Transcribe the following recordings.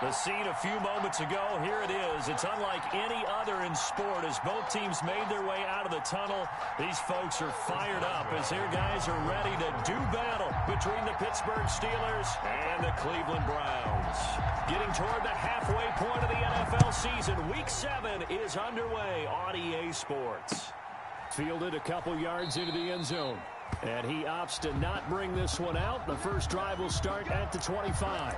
The scene a few moments ago, here it is. It's unlike any other in sport as both teams made their way out of the tunnel. These folks are fired up as their guys are ready to do battle between the Pittsburgh Steelers and the Cleveland Browns. Getting toward the halfway point of the NFL season, Week 7 is underway on EA Sports. Fielded a couple yards into the end zone. And he opts to not bring this one out. The first drive will start at the 25.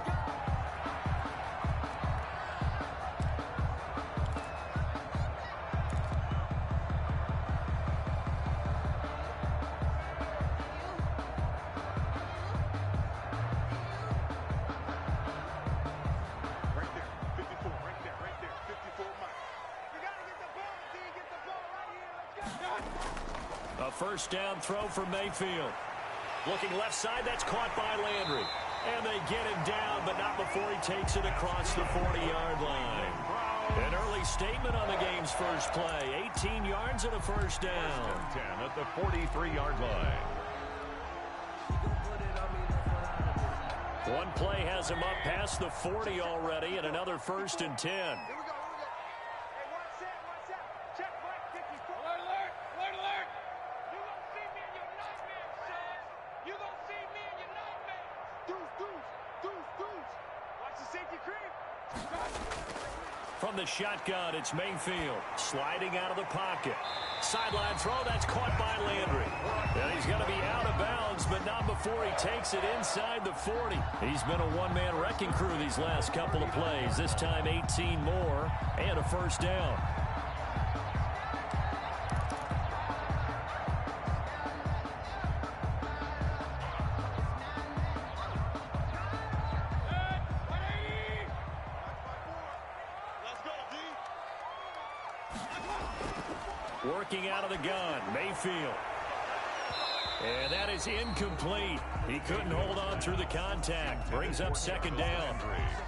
First down throw for Mayfield. Looking left side, that's caught by Landry. And they get him down, but not before he takes it across the 40-yard line. An early statement on the game's first play. 18 yards and a first down. 10 at the 43-yard line. One play has him up past the 40 already, and another 1st and 10. From the shotgun, it's Mayfield sliding out of the pocket. Sideline throw, that's caught by Landry. And he's going to be out of bounds, but not before he takes it inside the 40. He's been a one-man wrecking crew these last couple of plays. This time 18 more and a first down. Working out of the gun, Mayfield. And that is incomplete. He couldn't hold on through the contact. Brings up second down.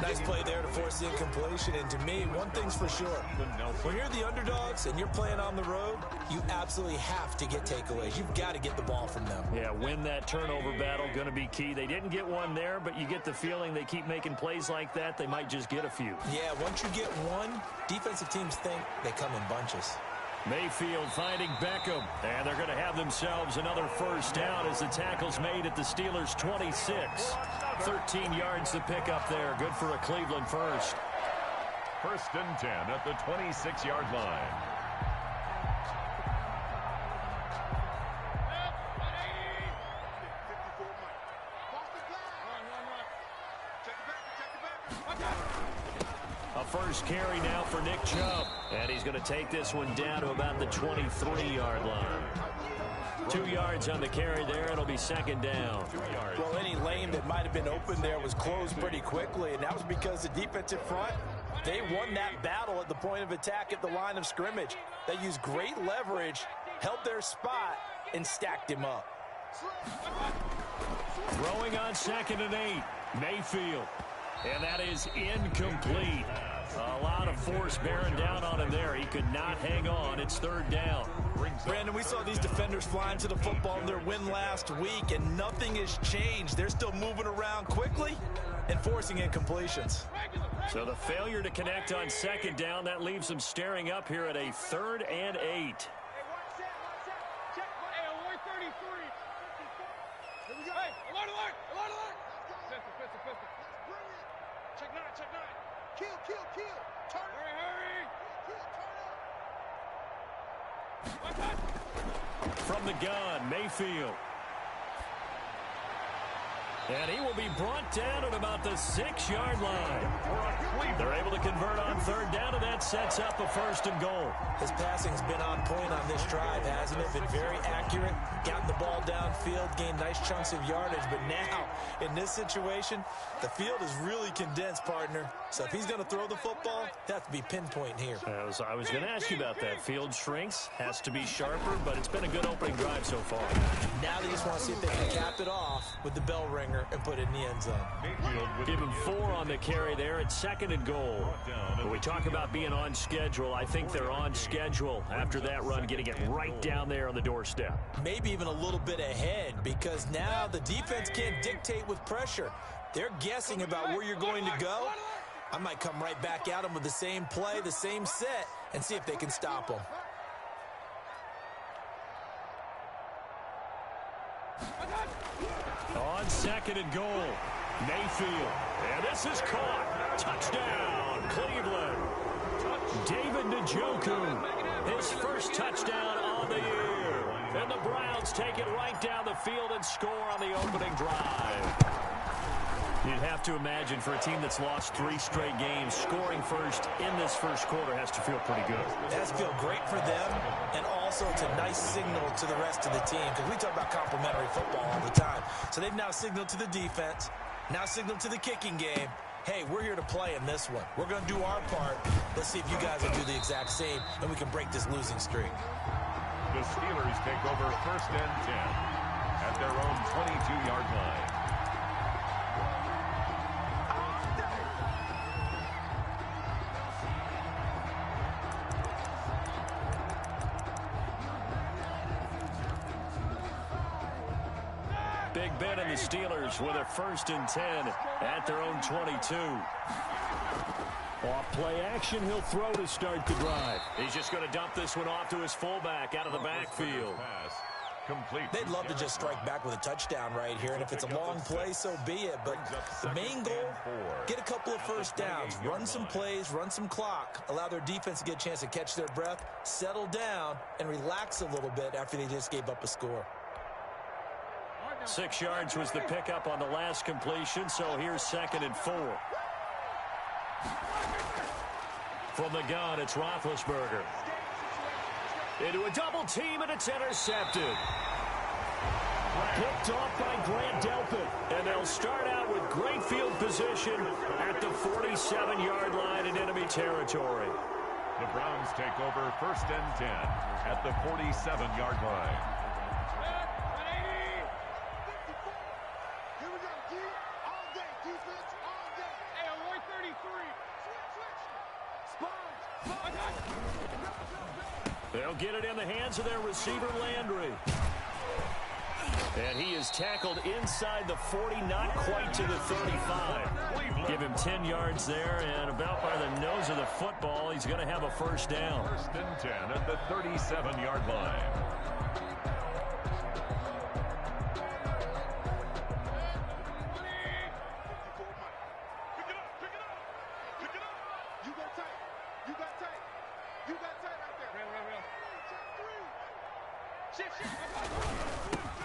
Nice play there to force the incompletion. And to me, one thing's for sure. When you're the underdogs and you're playing on the road, you absolutely have to get takeaways. You've got to get the ball from them. Yeah, win that turnover battle, going to be key. They didn't get one there, but you get the feeling they keep making plays like that, they might just get a few. Yeah, once you get one, defensive teams think they come in bunches. Mayfield finding Beckham, and they're going to have themselves another first down as the tackle's made at the Steelers' 26. 13 yards to pick up there. Good for a Cleveland first. 1st and 10 at the 26-yard line. First carry now for Nick Chubb. And he's going to take this one down to about the 23-yard line. 2 yards on the carry there. It'll be second down. Well, any lane that might have been open there was closed pretty quickly, and that was because the defensive front, they won that battle at the point of attack at the line of scrimmage. They used great leverage, held their spot, and stacked him up. Throwing on 2nd and 8. Mayfield. And that is incomplete. A lot of force bearing down on him there. He could not hang on. It's 3rd down. Brandon, we saw these defenders flying to the football in their win last week, and nothing has changed. They're still moving around quickly and forcing incompletions. So the failure to connect on 2nd down, that leaves them staring up here at a 3rd and 8. From the gun, Mayfield. And he will be brought down at about the 6-yard line. They're able to convert on 3rd down, and that sets up a 1st and goal. His passing's been on point on this drive, hasn't it? Been very accurate, gotten the ball downfield, gained nice chunks of yardage. But now, in this situation, the field is really condensed, partner. So if he's going to throw the football, that has to be pinpoint here. I was going to ask you about that. Field shrinks, has to be sharper, but it's been a good opening drive so far. Now they just want to see if they can cap it off with the bell ringer and put it in the end zone. Give him 4 on the carry there at 2nd and goal. When we talk about being on schedule, I think they're on schedule after that run, getting it right down there on the doorstep. Maybe even a little bit ahead, because now the defense can't dictate with pressure. They're guessing about where you're going to go, I might come right back at them with the same play, the same set, and see if they can stop them. On 2nd and goal, Mayfield. And this is caught. Touchdown, Cleveland. David Njoku, his first touchdown on the year. And the Browns take it right down the field and score on the opening drive. You'd have to imagine for a team that's lost 3 straight games, scoring first in this first quarter has to feel pretty good. It has to feel great for them, and also it's a nice signal to the rest of the team, because we talk about complimentary football all the time. So they've now signaled to the defense, now signaled to the kicking game, hey, we're here to play in this one. We're going to do our part. Let's see if you guys will do the exact same, and we can break this losing streak. The Steelers take over 1st and 10 at their own 22-yard line. Big Ben and the Steelers with a 1st and 10 at their own 22. Off play action, he'll throw to start the drive. He's just going to dump this one off to his fullback out of the backfield. They'd love to just strike back with a touchdown right here, and if it's a long play, so be it. But the main goal, get a couple of first downs, run some plays, run some clock, allow their defense to get a chance to catch their breath, settle down, and relax a little bit after they just gave up a score. 6 yards was the pickup on the last completion, so here's 2nd and 4. From the gun, it's Roethlisberger. Into a double team, and it's intercepted. Picked off by Grant Delpit. And they'll start out with great field position at the 47-yard line in enemy territory. The Browns take over 1st and 10 at the 47-yard line. They'll get it in the hands of their receiver, Landry. And he is tackled inside the 40, not quite to the 35. Give him 10 yards there, and about by the nose of the football, he's going to have a first down. 1st and 10 at the 37-yard line.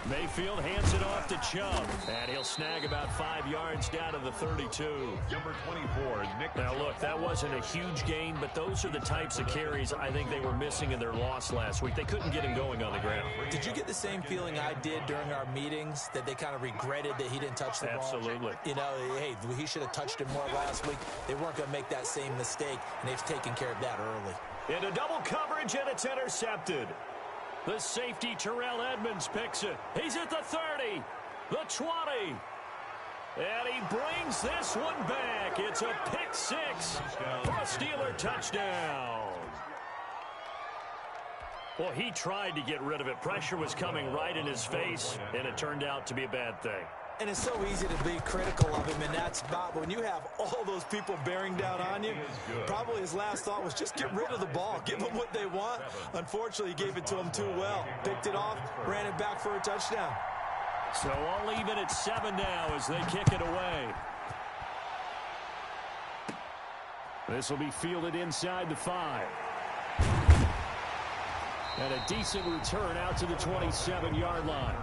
Mayfield hands it off to Chubb, and he'll snag about 5 yards down to the 32. Number 24, Nick. Now, look, that wasn't a huge gain, but those are the types of carries I think they were missing in their loss last week. They couldn't get him going on the ground. Did you get the same feeling I did during our meetings, that they kind of regretted that he didn't touch the ball? Absolutely. You know, hey, he should have touched it more last week. They weren't going to make that same mistake, and they've taken care of that early. Into double coverage, and it's intercepted. The safety, Terrell Edmonds, picks it. He's at the 30, the 20. And he brings this one back. It's a pick 6 for a Steeler touchdown. Well, he tried to get rid of it. Pressure was coming right in his face, and it turned out to be a bad thing. And it's so easy to be critical of him in that spot. But when you have all those people bearing down on you, probably his last thought was just get rid of the ball. Give them what they want. Unfortunately, he gave it to them too well. Picked it off, ran it back for a touchdown. So all even at 7 now as they kick it away. This will be fielded inside the 5. And a decent return out to the 27-yard line.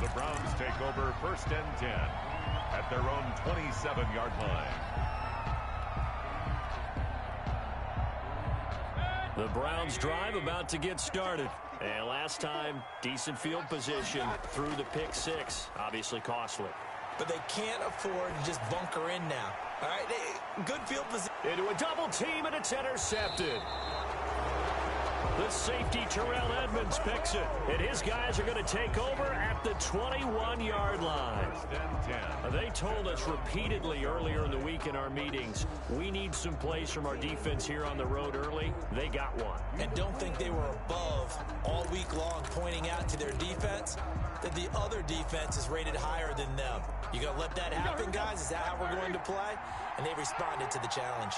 The Browns take over 1st and 10 at their own 27-yard line. The Browns drive about to get started. And last time, decent field position through the pick 6. Obviously costly. But they can't afford to just bunker in now. All right, good field position. Into a double team, and it's intercepted. The safety, Terrell Edmonds, picks it. And his guys are going to take over at the 21-yard line. They told us repeatedly earlier in the week in our meetings, we need some plays from our defense here on the road early. They got one. And don't think they were above all week long, pointing out to their defense that the other defense is rated higher than them. You going to let that happen, guys? Is that how we're going to play? And they responded to the challenge.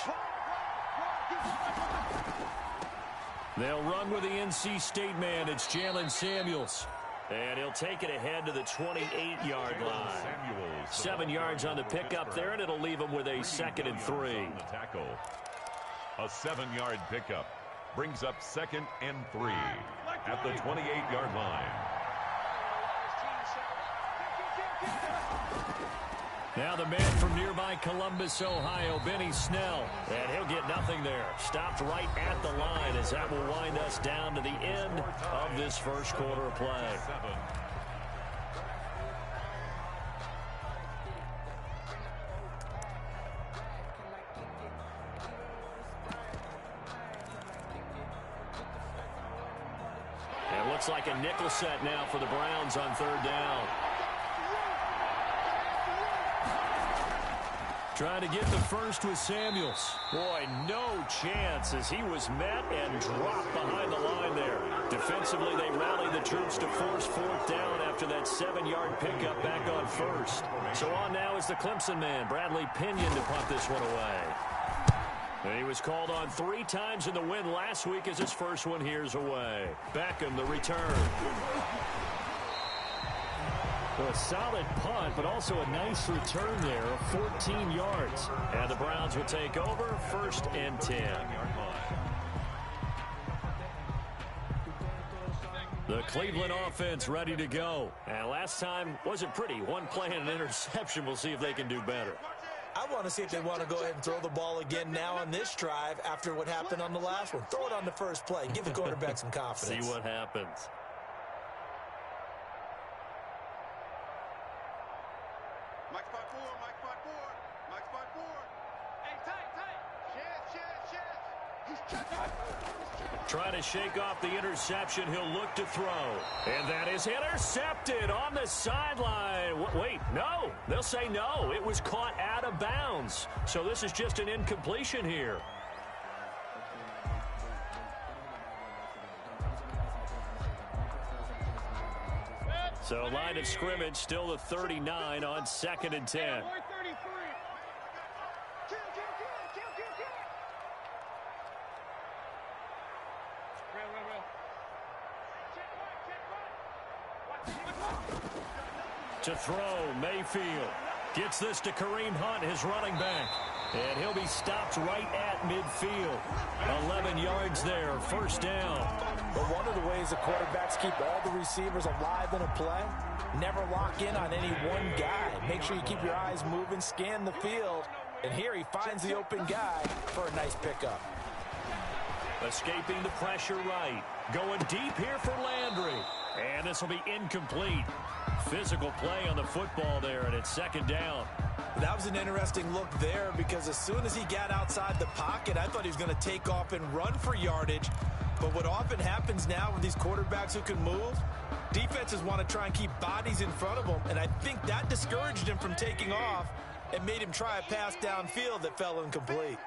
They'll run with the NC State man. It's Jalen Samuels. And he'll take it ahead to the 28-yard line. 7 yards on the pickup there, and it'll leave him with a 2nd and 3. A 7-yard pickup brings up 2nd and 3 at the 28-yard line. Now the man from nearby Columbus, Ohio, Benny Snell. And he'll get nothing there. Stopped right at the line as that will wind us down to the end of this first quarter of play. And it looks like a nickel set now for the Browns on 3rd down. Trying to get the first with Samuels. Boy, no chance as he was met and dropped behind the line there. Defensively, they rallied the troops to force 4th down after that 7-yard pickup back on 1st. So on now is the Clemson man, Bradley Pinion, to punt this one away. And he was called on 3 times in the win last week as his first one here's away. Beckham, the return. Well, a solid punt, but also a nice return there of 14 yards. And the Browns will take over 1st and 10. The Cleveland offense ready to go. And last time wasn't pretty. One play and an interception. We'll see if they can do better. I want to see if they want to go ahead and throw the ball again now on this drive after what happened on the last one. Throw it on the first play. Give the quarterback some confidence. See what happens. Trying to shake off the interception. He'll look to throw. And that is intercepted on the sideline. Wait, no. They'll say no. It was caught out of bounds. So this is just an incompletion here. So line of scrimmage still the 39 on 2nd and 10. To throw, Mayfield. Gets this to Kareem Hunt, his running back. And he'll be stopped right at midfield. 11 yards there, 1st down. But one of the ways the quarterbacks keep all the receivers alive in a play, never lock in on any one guy. Make sure you keep your eyes moving, scan the field. And here he finds the open guy for a nice pickup. Escaping the pressure right. Going deep here for Landry. And this will be incomplete. Physical play on the football there, and it's 2nd down. That was an interesting look there because as soon as he got outside the pocket, I thought he was going to take off and run for yardage. But what often happens now with these quarterbacks who can move, defenses want to try and keep bodies in front of them, and I think that discouraged him from taking off and made him try a pass downfield that fell incomplete.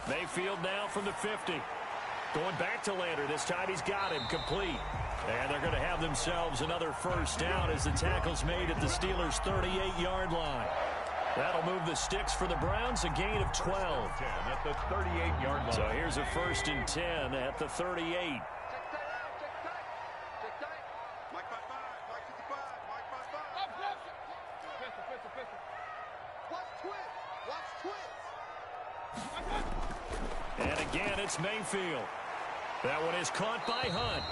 Mayfield now from the 50. Going back to Landry. This time he's got him complete. And they're going to have themselves another 1st down as the tackle's made at the Steelers' 38-yard line. That'll move the sticks for the Browns, a gain of 12. At the 38-yard line. So here's a 1st and 10 at the 38. And again, it's Mayfield. That one is caught by Hunt.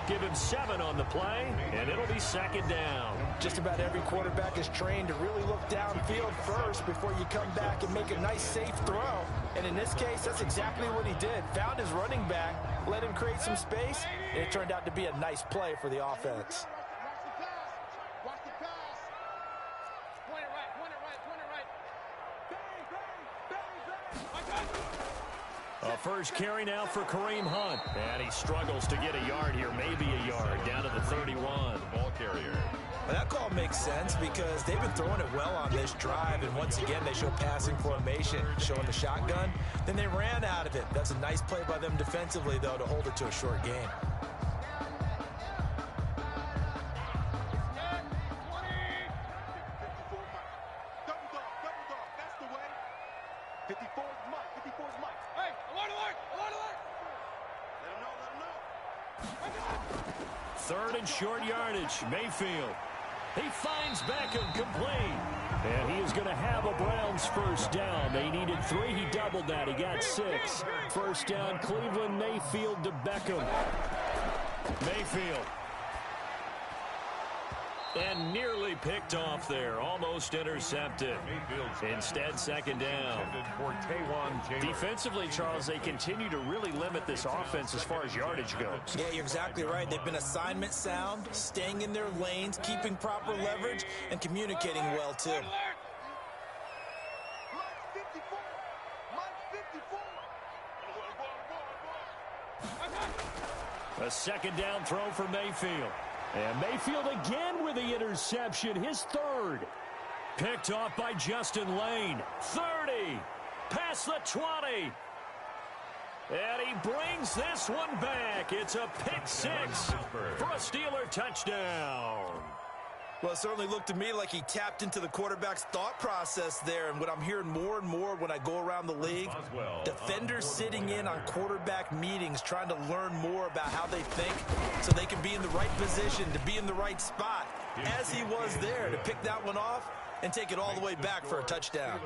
Give him 7 on the play, and it'll be 2nd down. Just about every quarterback is trained to really look downfield first before you come back and make a nice, safe throw. And in this case, that's exactly what he did. Found his running back, let him create some space, and it turned out to be a nice play for the offense. A first carry now for Kareem Hunt. And he struggles to get a yard here, maybe a yard, down to the 31. The ball carrier. Well, that call makes sense because they've been throwing it well on this drive, and once again they show passing formation, showing the shotgun. Then they ran out of it. That's a nice play by them defensively, though, to hold it to a short gain. Third and short yardage. Mayfield. He finds Beckham complete. And he is going to have a Browns first down. They needed 3. He doubled that. He got 6. First down, Cleveland. Mayfield to Beckham. Mayfield. And nearly picked off there. Almost intercepted. Instead, second down. Defensively, Charles, they continue to really limit this offense as far as yardage goes. Yeah, you're exactly right. They've been assignment sound, staying in their lanes, keeping proper leverage, and communicating well, too. A second down throw for Mayfield. And Mayfield again with the interception, his third. Picked off by Justin Lane. 30. Past the 20. And he brings this one back. It's a pick 6 for a Steeler touchdown. Well, it certainly looked to me like he tapped into the quarterback's thought process there. And what I'm hearing more and more when I go around the league, defenders sitting in on quarterback meetings trying to learn more about how they think so they can be in the right position to be in the right spot, as he was there to pick that one off and take it all the way back for a touchdown.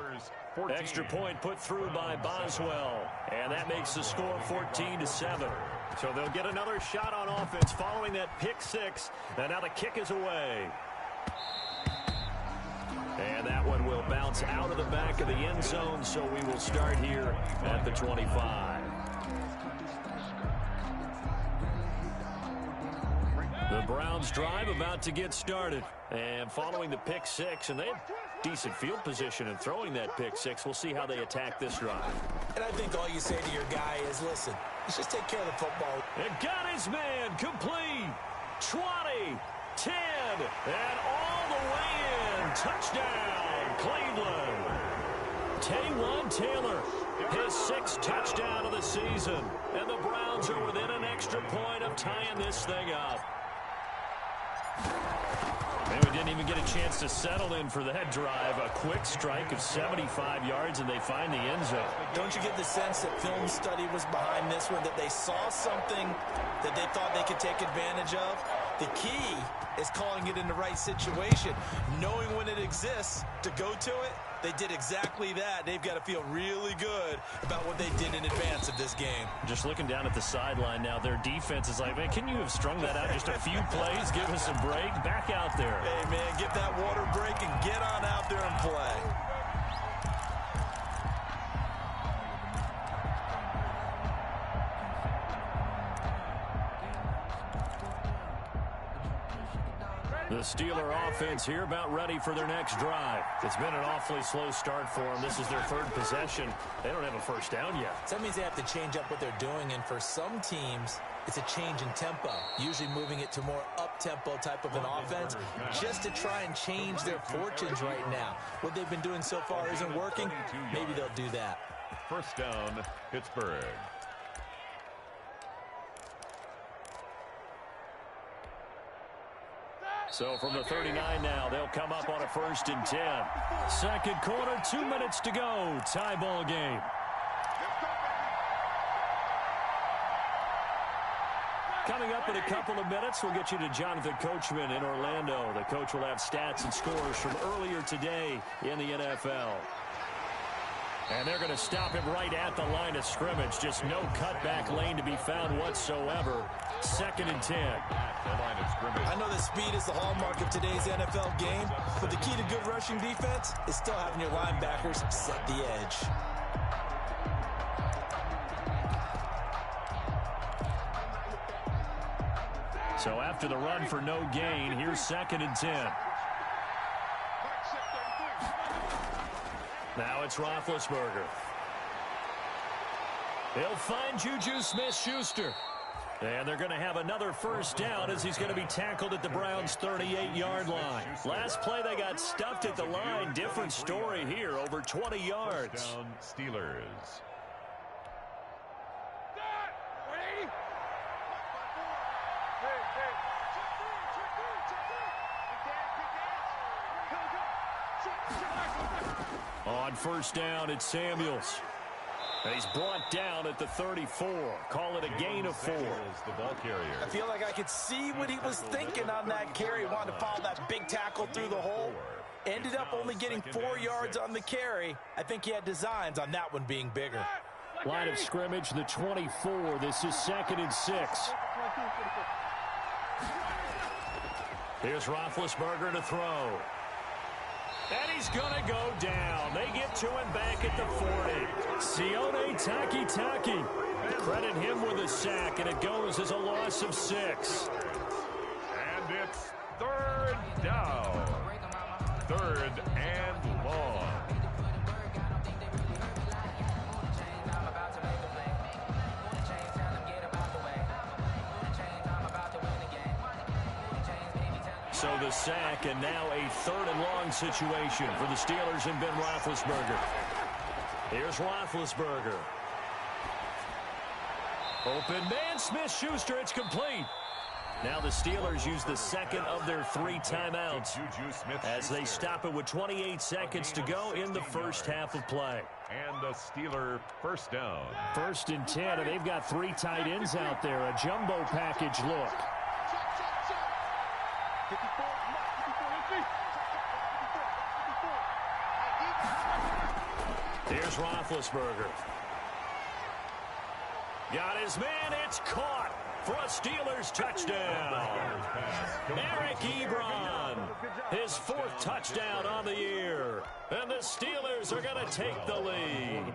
Extra point put through by Boswell. And that makes the score 14-7. So they'll get another shot on offense following that pick 6. And now the kick is away. And that one will bounce out of the back of the end zone, so we will start here at the 25. The Browns drive about to get started. And following the pick 6, and they have decent field position in throwing that pick 6. We'll see how they attack this drive. And I think all you say to your guy is, listen, let's just take care of the football. And got his man complete. 20, 10, and all the way in. Touchdown, Cleveland. Taywan Taylor, his 6th touchdown of the season. And the Browns are within an extra point of tying this thing up. And we didn't even get a chance to settle in for that drive. A quick strike of 75 yards, and they find the end zone. Don't you get the sense that film study was behind this one, that they saw something that they thought they could take advantage of? The key is calling it in the right situation, knowing when it exists to go to it. They did exactly that. They've got to feel really good about what they did in advance of this game. Just looking down at the sideline now, their defense is like, man, can you have strung that out just a few plays? Give us a break. Back out there. Hey, man, get that water break and get on out there and play. The Steeler offense here about ready for their next drive. It's been an awfully slow start for them. This is their 3rd possession. They don't have a first down yet. So that means they have to change up what they're doing, and for some teams, it's a change in tempo, usually moving it to more up-tempo type of an offense just to try and change their fortunes right now. What they've been doing so far isn't working. Maybe they'll do that. First down, Pittsburgh. So from the 39 now, they'll come up on a 1st and 10. Second quarter, 2 minutes to go. Tie ball game. Coming up in a couple of minutes, we'll get you to Jonathan Coachman in Orlando. The coach will have stats and scores from earlier today in the NFL. And they're going to stop him right at the line of scrimmage. Just no cutback lane to be found whatsoever. 2nd and 10. I know that speed is the hallmark of today's NFL game, but the key to good rushing defense is still having your linebackers set the edge. So after the run for no gain, here's 2nd and 10. Now it's Roethlisberger. He'll find Juju Smith-Schuster. And they're going to have another first down as he's going to be tackled at the Browns' 38-yard line. Last play, they got stuffed at the line. Different story here, over 20 yards. First down, Steelers. On first down, it's Samuels. And he's brought down at the 34. Call it a gain of 4. The ball carrier. I feel like I could see what he was thinking on that carry. Wanted to follow that big tackle through the hole. Ended up only getting 4 yards on the carry. I think he had designs on that one being bigger. Line of scrimmage, the 24. This is 2nd and 6. Here's Roethlisberger to throw. And he's going to go down. They get to him back at the 40. Sione Takitaki. Credit him with a sack, and it goes as a loss of 6. And it's 3rd down. 3rd and long. So the sack, and now a 3rd and long situation for the Steelers and Ben Roethlisberger. Here's Roethlisberger. Open man, Smith-Schuster, it's complete. Now the Steelers use the 2nd of their 3 timeouts as they stop it with 28 seconds to go in the first half of play. And a Steeler first down. 1st and 10, and they've got 3 tight ends out there. A jumbo package look. Here's Roethlisberger. Got his man. It's caught for a Steelers touchdown. Eric Ebron, his 4th touchdown on the year. And the Steelers are going to take the lead.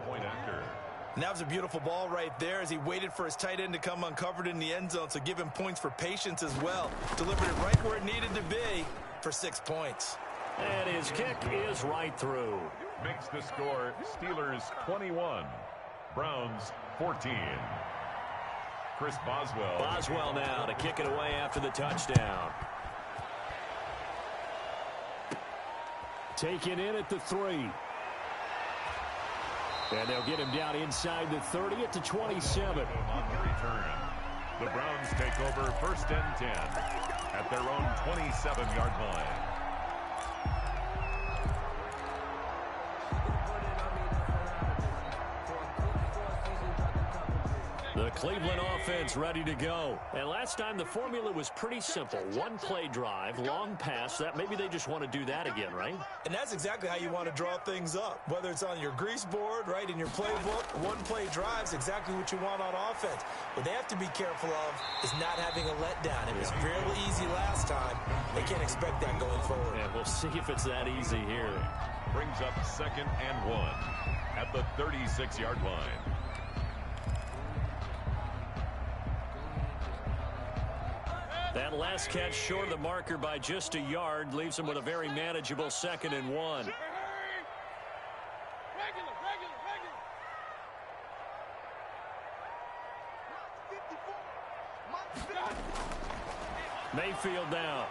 And that was a beautiful ball right there as he waited for his tight end to come uncovered in the end zone, so give him points for patience as well. Delivered it right where it needed to be for 6 points. And his kick is right through. Makes the score Steelers 21, Browns 14. Chris Boswell. Boswell now to kick it away after the touchdown. Taken in at the 3. And they'll get him down inside the 30 at the 27. On the return. The Browns take over 1st and 10 at their own 27-yard line. The Cleveland offense ready to go. And last time the formula was pretty simple. 1 play drive, long pass. That maybe they just want to do that again, right? And that's exactly how you want to draw things up. Whether it's on your grease board, right, in your playbook, 1 play drive is exactly what you want on offense. What they have to be careful of is not having a letdown. It was fairly easy last time. They can't expect that going forward. And we'll see if it's that easy here. Brings up 2nd and 1 at the 36-yard line. That last catch short of the marker by just a yard leaves him with a very manageable 2nd and 1. Mayfield down.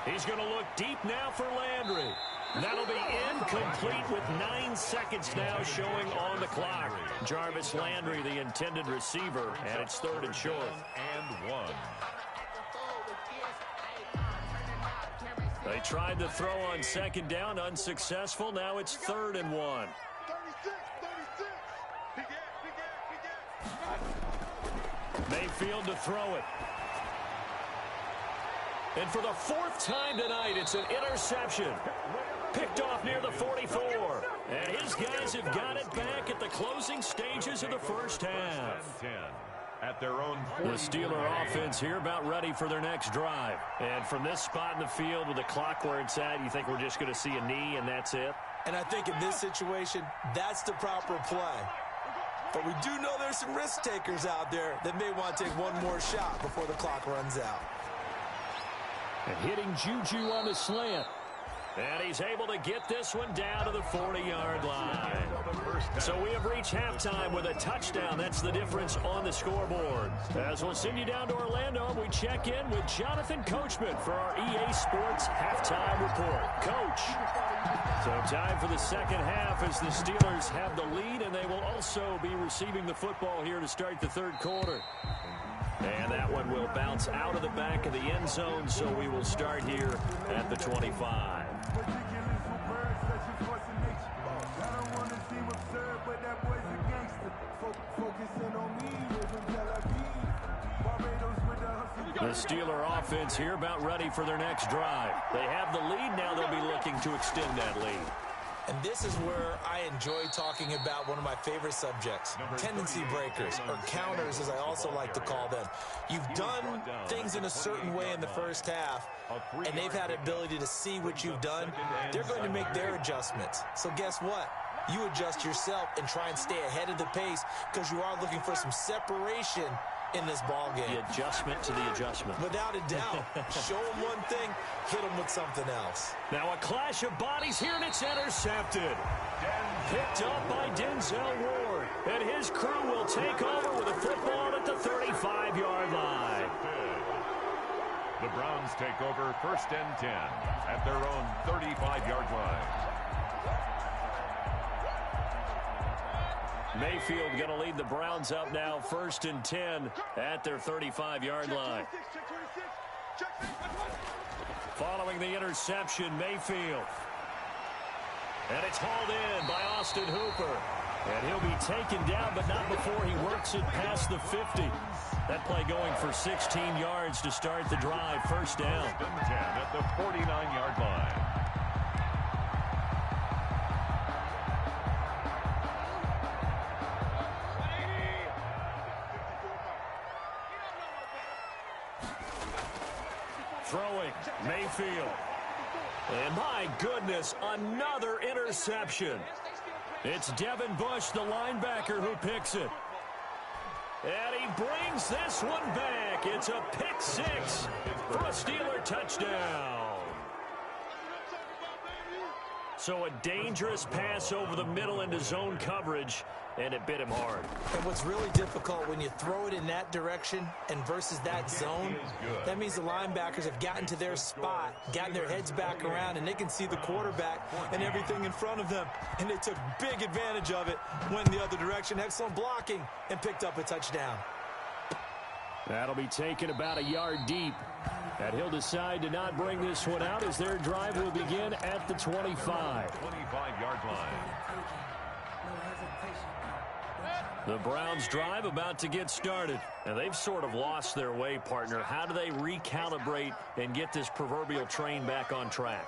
He's going to look deep now for Landry. That'll be incomplete with 9 seconds now showing on the clock. Jarvis Landry, the intended receiver, and it's 3rd and short. 2nd and 1. They tried to throw on 2nd down, unsuccessful. Now it's 3rd and 1. Mayfield to throw it. And for the 4th time tonight, it's an interception. Picked off near the 44. And his guys have got it back at the closing stages of the first half. 10 at their own 40. The Steeler offense here about ready for their next drive. And from this spot in the field with the clock where it's at, you think we're just going to see a knee and that's it? And I think in this situation, that's the proper play. But we do know there's some risk takers out there that may want to take one more shot before the clock runs out. And hitting Juju on the slant. And he's able to get this one down to the 40-yard line. So we have reached halftime with a touchdown. That's the difference on the scoreboard. As we'll send you down to Orlando, we check in with Jonathan Coachman for our EA Sports Halftime Report. Coach. So time for the second half as the Steelers have the lead, and they will also be receiving the football here to start the third quarter. And that one will bounce out of the back of the end zone, so we will start here at the 25. The Steeler offense here about ready for their next drive. They have the lead. Now they'll be looking to extend that lead. And this is where I enjoy talking about one of my favorite subjects, tendency breakers, or counters as I also like to call them. You've done things in a certain way in the first half, and they've had the ability to see what you've done. They're going to make their adjustments. So guess what? You adjust yourself and try and stay ahead of the pace because you are looking for some separation in this ball game. The adjustment to the adjustment. Without a doubt. Show them one thing, hit them with something else. Now a clash of bodies here, and it's intercepted. Picked up by Denzel Ward. And his crew will take over with a football at the 35-yard line. The Browns take over 1st and 10 at their own 35-yard line. Mayfield going to lead the Browns up now, 1st and 10 at their 35-yard line. Following the interception, Mayfield. And it's hauled in by Austin Hooper. And he'll be taken down, but not before he works it past the 50. That play going for 16 yards to start the drive, 1st down. 1st and 10 at the 49-yard line. Throwing, Mayfield. And my goodness, another interception. It's Devin Bush, the linebacker, who picks it. And he brings this one back. It's a pick six for a Steeler touchdown. So a dangerous pass over the middle into zone coverage, and it bit him hard. And what's really difficult when you throw it in that direction and versus that zone, that means the linebackers have gotten to their spot, gotten their heads back around, and they can see the quarterback and everything in front of them. And they took big advantage of it, went in the other direction. Excellent blocking, and picked up a touchdown. That'll be taken about a yard deep. And he'll decide to not bring this one out as their drive will begin at the 25. 25-yard line. The Browns drive about to get started. And they've sort of lost their way, partner. How do they recalibrate and get this proverbial train back on track?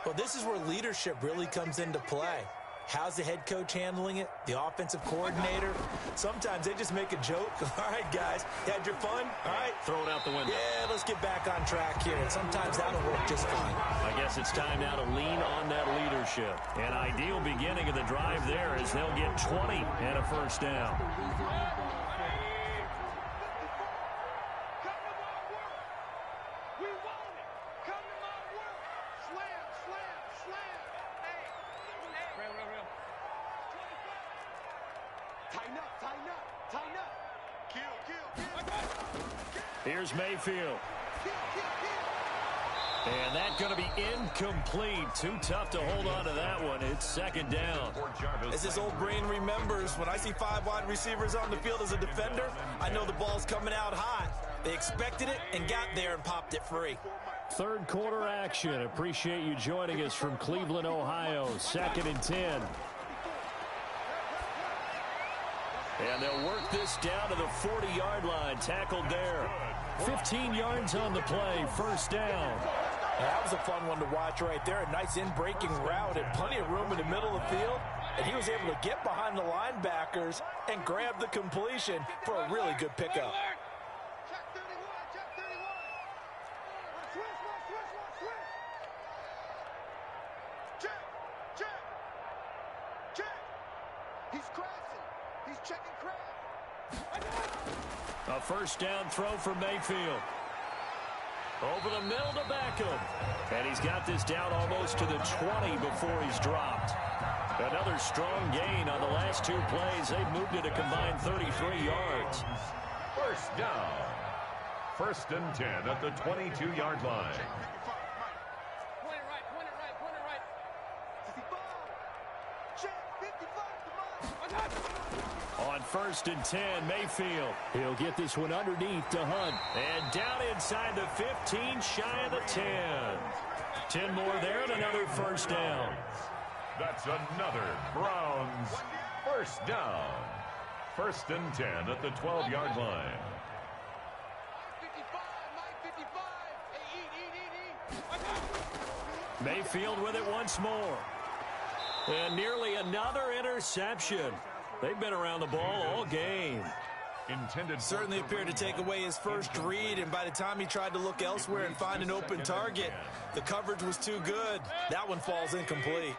Well, this is where leadership really comes into play. How's the head coach handling it? The offensive coordinator? Sometimes they just make a joke. All right, guys, you had your fun? All right. Throw it out the window. Yeah, let's get back on track here. And sometimes that'll work just fine. I guess it's time now to lean on that leadership. An ideal beginning of the drive there as they'll get 20 and a 1st down. Here's Mayfield. And that's going to be incomplete. Too tough to hold on to that one. It's 2nd down. As his old brain remembers, when I see 5 wide receivers on the field as a defender, I know the ball's coming out hot. They expected it and got there and popped it free. Third quarter action. Appreciate you joining us from Cleveland, Ohio. 2nd and 10. And they'll work this down to the 40-yard line. Tackled there. 15 yards on the play. 1st down. That was a fun one to watch right there. A nice in-breaking route and plenty of room in the middle of the field. And he was able to get behind the linebackers and grab the completion for a really good pickup. A 1st down throw for Mayfield. Over the middle to Beckham. And he's got this down almost to the 20 before he's dropped. Another strong gain on the last 2 plays. They've moved it a combined 33 yards. First down. 1st and 10 at the 22-yard line. On 1st and 10, Mayfield. He'll get this one underneath to Hunt. And down inside the 15, shy of the 10. 10 more there and another first down. That's another Browns first down. 1st and 10 at the 12-yard line. Mayfield with it once more. And nearly another interception. They've been around the ball all game. Certainly appeared to take away his first read, and by the time he tried to look elsewhere and find an open target, the coverage was too good. That one falls incomplete.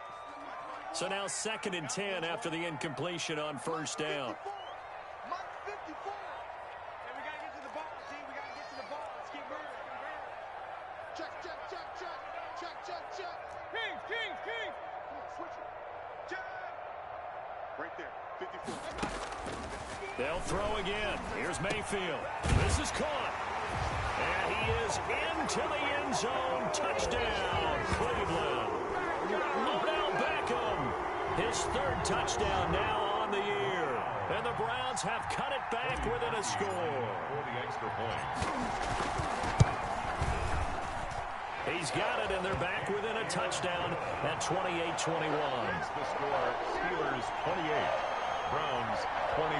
So now 2nd and 10 after the incompletion on first down. They'll throw again. Here's Mayfield. This is caught. And he is into the end zone. Touchdown, Cleveland. Odell Beckham. His 3rd touchdown now on the year. And the Browns have cut it back within a score. For the extra point. He's got it, and they're back within a touchdown at 28-21. The score, Steelers 28, Browns 21.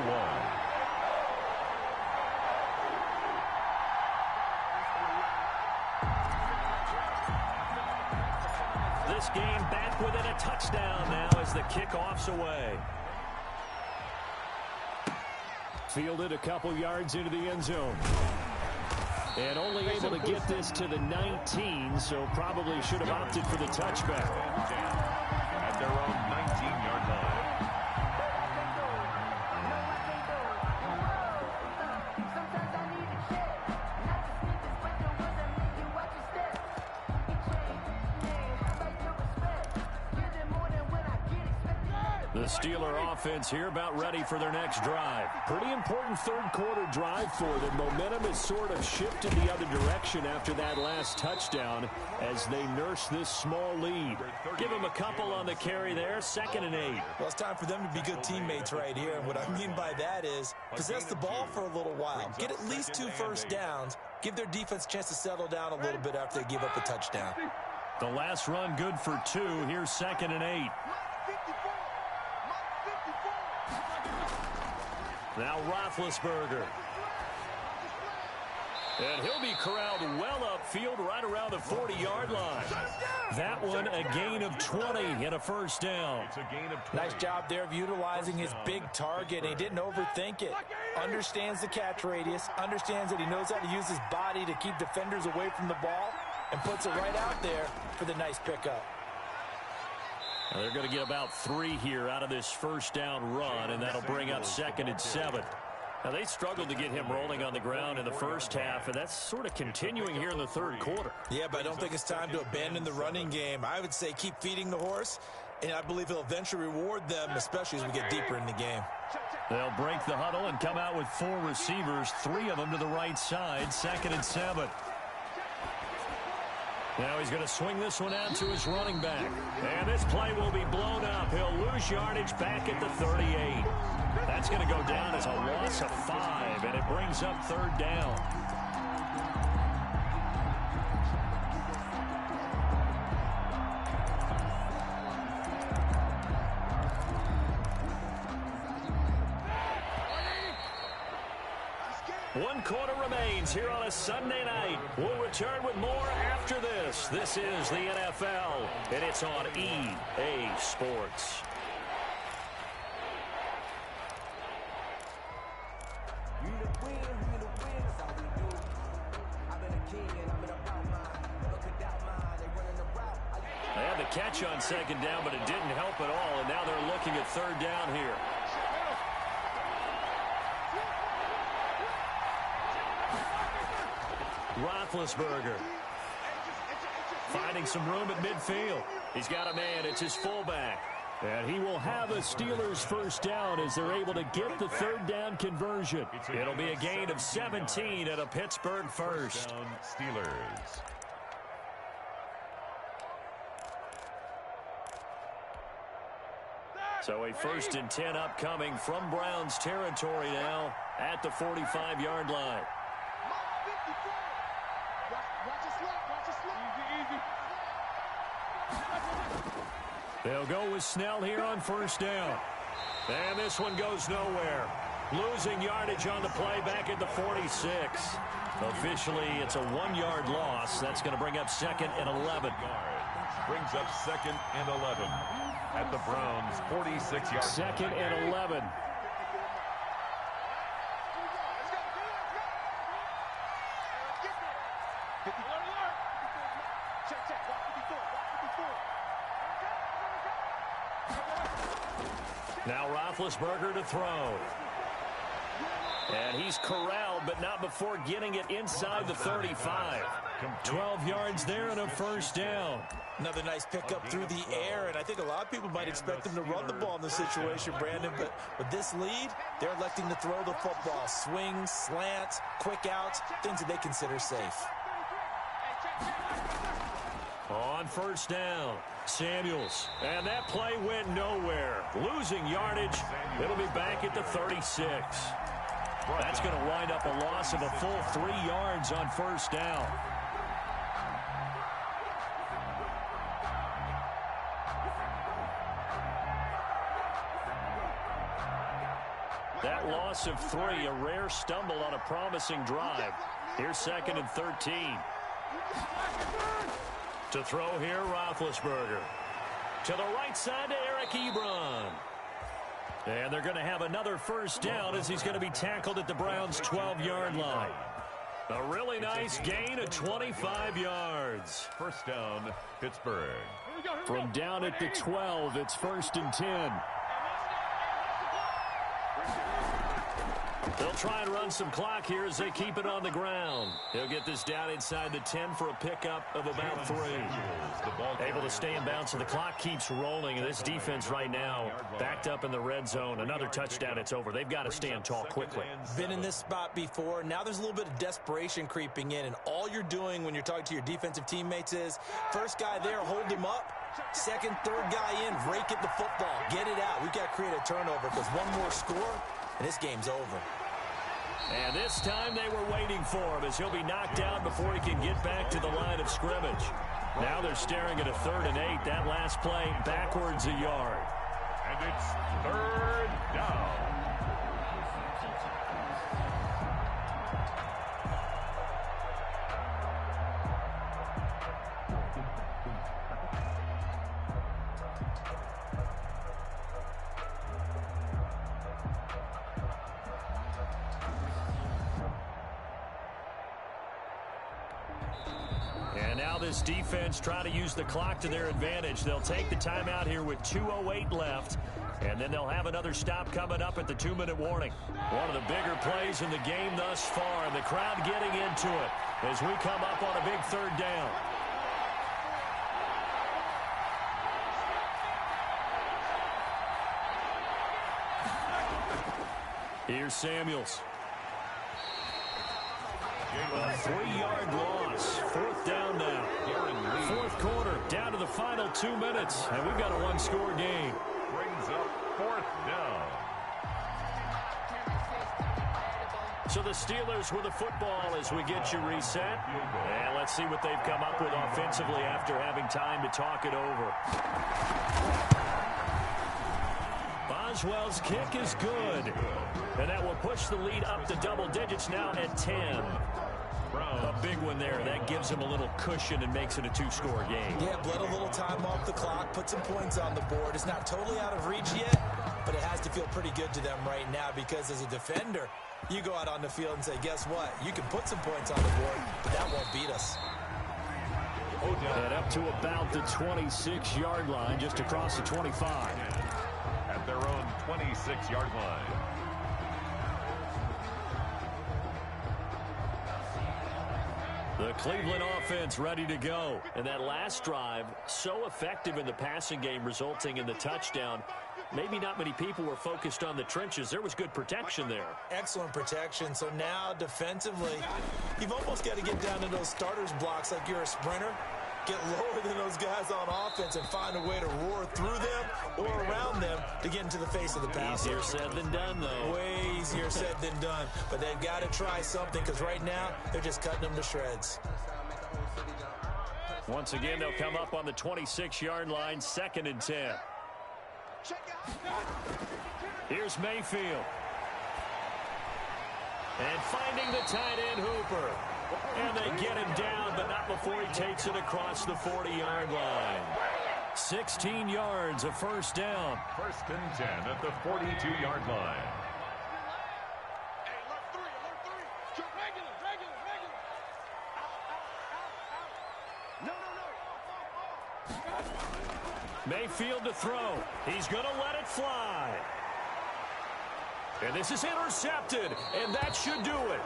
This game back within a touchdown now as the kickoff's away. Fielded a couple yards into the end zone. And only able to get this to the 19, so probably should have opted for the touchback. At their own 19-yard line. The Steeler offense here about ready for their next drive. Pretty important 3rd quarter drive for them. Momentum has sort of shifted the other direction after that last touchdown as they nurse this small lead. Give them a couple on the carry there, 2nd and 8. Well, it's time for them to be good teammates right here. And what I mean by that is possess the ball for a little while. Get at least 2 first downs. Give their defense a chance to settle down a little bit after they give up a touchdown. The last run good for 2. Here's 2nd and 8. Now Roethlisberger. And he'll be corralled well upfield right around the 40-yard line. That one a gain of 20 and a first down. It's a gain of 20. Nice job there of utilizing his big target. He didn't overthink it. Understands the catch radius. Understands that he knows how to use his body to keep defenders away from the ball. And puts it right out there for the nice pickup. Well, they're going to get about 3 here out of this first down run, and that'll bring up 2nd and 7. Now, they struggled to get him rolling on the ground in the first half, and that's sort of continuing here in the 3rd quarter. Yeah, but I don't think it's time to abandon the running game. I would say keep feeding the horse, and I believe he'll eventually reward them, especially as we get deeper in the game. They'll break the huddle and come out with 4 receivers, 3 of them to the right side, 2nd and 7. Now he's going to swing this one out to his running back. And this play will be blown up. He'll lose yardage back at the 38. That's going to go down as a loss of 5, and it brings up 3rd down. One quarter remains here on a Sunday night. We'll return with more after this. This is the NFL, and it's on EA Sports. They had the catch on 2nd down, but it didn't help at all, and now they're looking at 3rd down here. Roethlisberger. finding some room at midfield. He's got a man. It's his fullback. And he will have a Steelers first down as they're able to get the third down conversion. It'll be a gain of 17 at a Pittsburgh first. Down Steelers. So a 1st and 10 upcoming from Browns territory now at the 45-yard line. They'll go with Snell here on first down. And this one goes nowhere. Losing yardage on the play back at the 46. Officially, it's a 1-yard loss. That's going to bring up 2nd and 11. Brings up 2nd and 11 at the Browns' 46-yard. 2nd and 11. Now Roethlisberger to throw. And he's corralled, but not before getting it inside the 35. 12 yards there and a first down. Another nice pickup through the air, and I think a lot of people might expect them to run the ball in this situation, Brandon, but with this lead, they're electing to throw the football. Swings, slants, quick outs, things that they consider safe. On first down, Samuels. And that play went nowhere. Losing yardage. It'll be back at the 36. That's going to wind up a loss of a full 3 yards on first down. That loss of 3, a rare stumble on a promising drive. Here's 2nd and 13. To throw here, Roethlisberger. To the right side to Eric Ebron. And they're going to have another first down as he's going to be tackled at the Browns' 12-yard line. A really nice gain of 25 yards. First down, Pittsburgh. From down at the 12, it's 1st and 10. They'll try and run some clock here as they keep it on the ground. He'll get this down inside the 10 for a pickup of about 3. Able to stay in bounds, and the clock keeps rolling. And this defense right now backed up in the red zone. Another touchdown, it's over. They've got to stand tall quickly. Been in this spot before. Now there's a little bit of desperation creeping in, and all you're doing when you're talking to your defensive teammates is first guy there, hold him up. Second, third guy in, rake at the football. Get it out. We've got to create a turnover because one more score, and this game's over. And this time they were waiting for him as he'll be knocked down before he can get back to the line of scrimmage. Now they're staring at a 3rd and 8. That last play backwards a yard. And it's 3rd down. And now this defense try to use the clock to their advantage. They'll take the timeout here with 2:08 left, and then they'll have another stop coming up at the 2-minute warning. One of the bigger plays in the game thus far, and the crowd getting into it as we come up on a big 3rd down. Here's Samuels. A 3-yard loss. 4th down now. 4th quarter, down to the final 2 minutes, and we've got a 1-score game. Brings up 4th down. So the Steelers with the football as we get you reset. And let's see what they've come up with offensively after having time to talk it over. Boswell's kick is good. And that will push the lead up to double digits now at 10. A big one there. That gives them a little cushion and makes it a 2-score game. Yeah, bled a little time off the clock, put some points on the board. It's not totally out of reach yet, but it has to feel pretty good to them right now because as a defender, you go out on the field and say, guess what? You can put some points on the board, but that won't beat us. And up to about the 26-yard line, just across the 25. At their own 26-yard line. The Cleveland offense ready to go. And that last drive, so effective in the passing game, resulting in the touchdown. Maybe not many people were focused on the trenches. There was good protection there. Excellent protection. So now defensively, you've almost got to get down to those starters blocks like you're a sprinter. Get lower than those guys on offense and find a way to roar through them or around them to get into the face of the pass. Easier said than done, though. Way easier said than done. But they've got to try something because right now they're just cutting them to shreds. Once again, they'll come up on the 26-yard line, 2nd and 10. Here's Mayfield. And finding the tight end Hooper. And they get him down, but not before he takes it across the 40-yard line. 16 yards, a first down. 1st and 10 at the 42-yard line. Mayfield to throw. He's going to let it fly. And this is intercepted, and that should do it.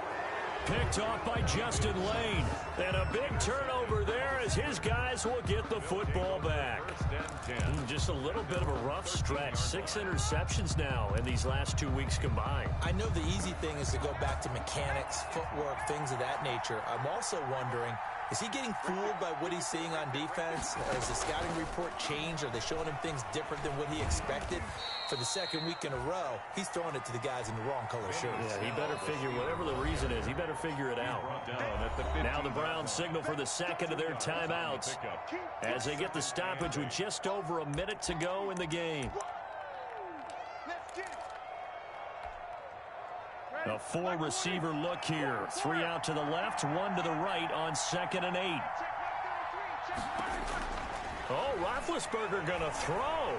Picked off by Justin Lane. And a big turnover there as his guys will get the football back. Just a little bit of a rough stretch. 6 interceptions now in these last 2 weeks combined. I know the easy thing is to go back to mechanics, footwork, things of that nature. I'm also wondering, is he getting fooled by what he's seeing on defense? Has the scouting report changed? Are they showing him things different than what he expected? For the 2nd week in a row, he's throwing it to the guys in the wrong color shirts. Yeah, he better figure, whatever the reason is, he better figure it out. Now the Browns signal for the 2nd of their timeouts as they get the stoppage with just over a minute to go in the game. A 4-receiver look here. 3 out to the left, 1 to the right on 2nd and 8. Oh, Roethlisberger going to throw.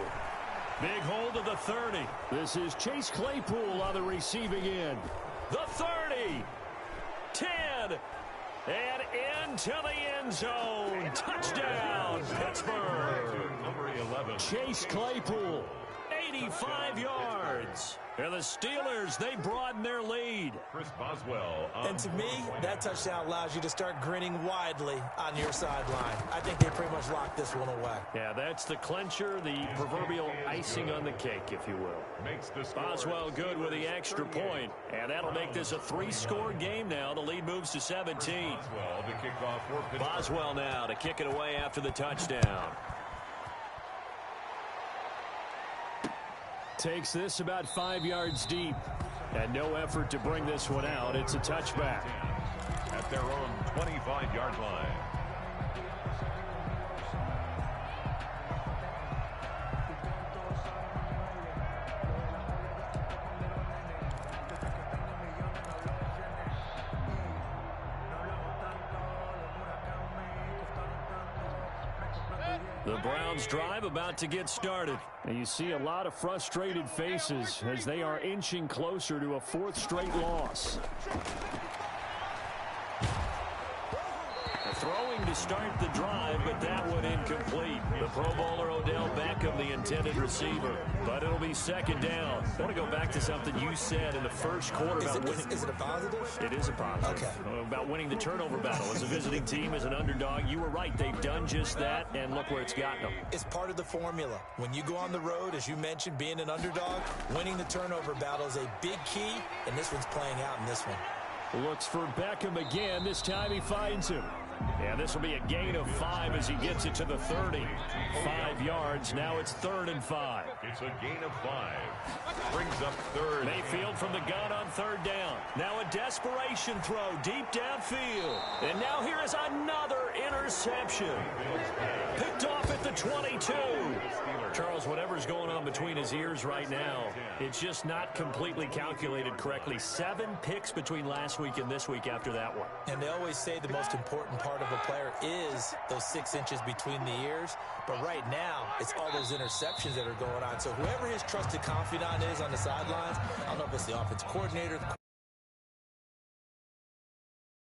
Big hold of the 30. This is Chase Claypool on the receiving end. The 30. 10. And into the end zone. Touchdown, Pittsburgh. Number 11. Chase Claypool, 85 yards. And the Steelers, they broaden their lead. Chris Boswell. And to me, that touchdown allows you to start grinning widely on your sideline. I think they pretty much locked this one away. Yeah, that's the clincher, the proverbial icing on the cake, if you will. Makes the score. Boswell good with the extra point. And that'll make this a 3-score game now. The lead moves to 17. Boswell to kick off for Pittsburgh. Boswell now to kick it away after the touchdown. Takes this about 5 yards deep. And no effort to bring this one out. It's a touchback. At their own 25-yard line. The Browns drive about to get started. And you see a lot of frustrated faces as they are inching closer to a 4th straight loss. Throwing to start the drive, but that one incomplete. The Pro Bowler Odell Beckham, the intended receiver. But it'll be 2nd down. I want to go back to something you said in the first quarter about winning. Is it a positive? It is a positive. Okay. About winning the turnover battle. As a visiting team, as an underdog, you were right. They've done just that, and look where it's gotten them. It's part of the formula. When you go on the road, as you mentioned, being an underdog, winning the turnover battle is a big key, and this one's playing out in this one. Looks for Beckham again. This time he finds him. And this will be a gain of 5 as he gets it to the 30. 5 yards. Now it's 3rd and 5. It's a gain of 5. Brings up 3rd. Mayfield from the gun on 3rd down. Now a desperation throw deep downfield. And now here is another interception. Picked off at the 22. Charles, whatever's going on between his ears right now, it's just not completely calculated correctly. 7 picks between last week and this week after that one. And they always say the most important part of a player is those 6 inches between the ears. But right now, it's all those interceptions that are going on. So whoever his trusted confidant is on the sidelines, I don't know if it's the offensive coordinator,